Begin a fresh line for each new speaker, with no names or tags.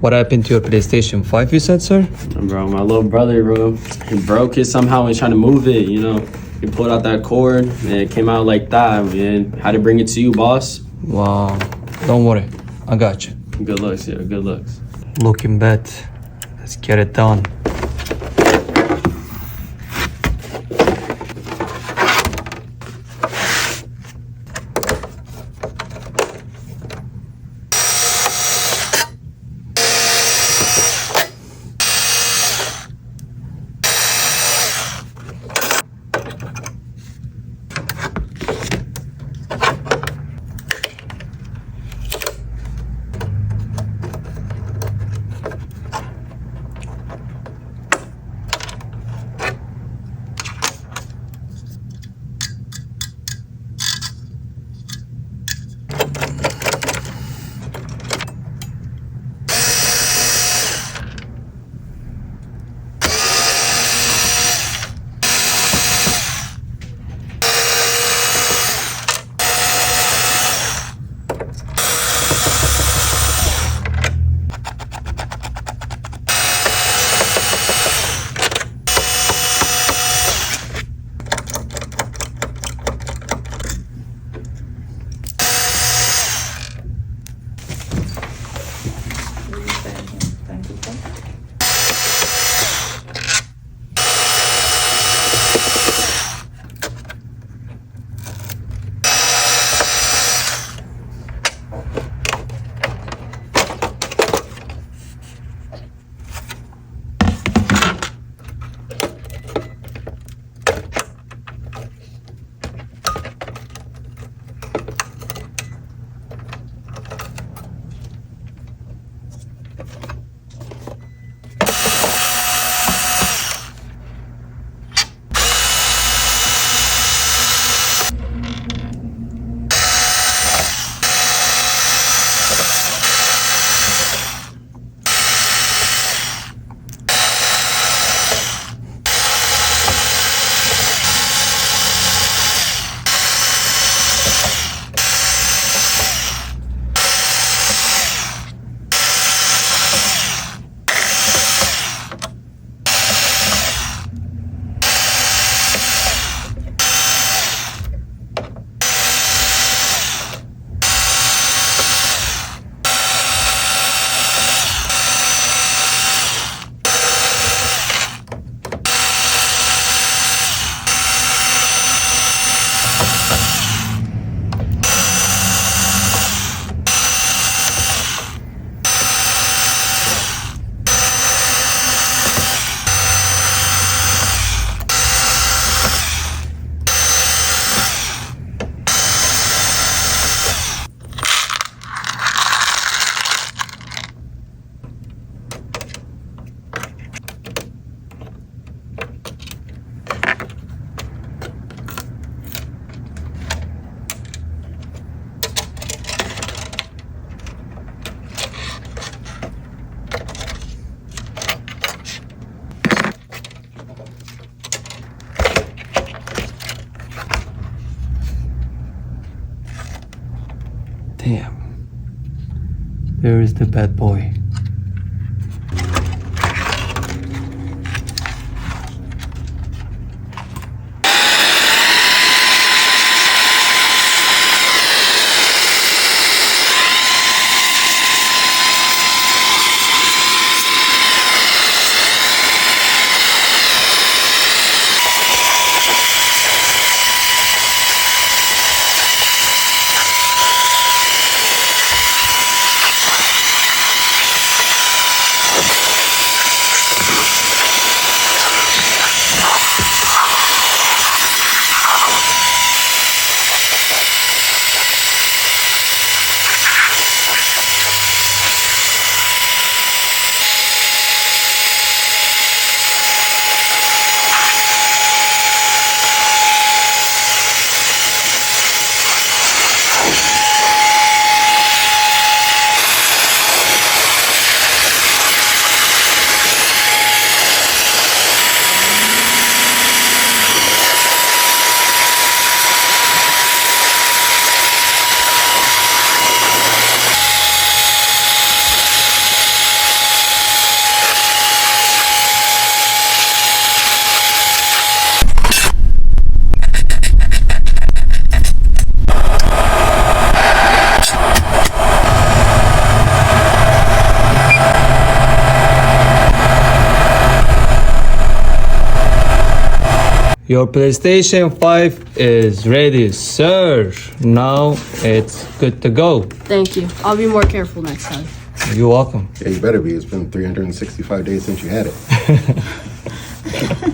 What happened to your PlayStation 5, you said, sir?
Bro, my little brother, bro, he broke it somehow when trying to move it, you know. He pulled out that cord and it came out like that, man. Had to bring it to you, boss.
Wow. Don't worry. I got you.
Good looks, yeah, good looks.
Looking bad. Let's get it done. Damn. There is the bad boy. Your PlayStation 5 is ready, sir. Now it's good to go.
Thank you. I'll be more careful next time.
You're welcome.
Yeah, you better be. It's been 365 days since you had it.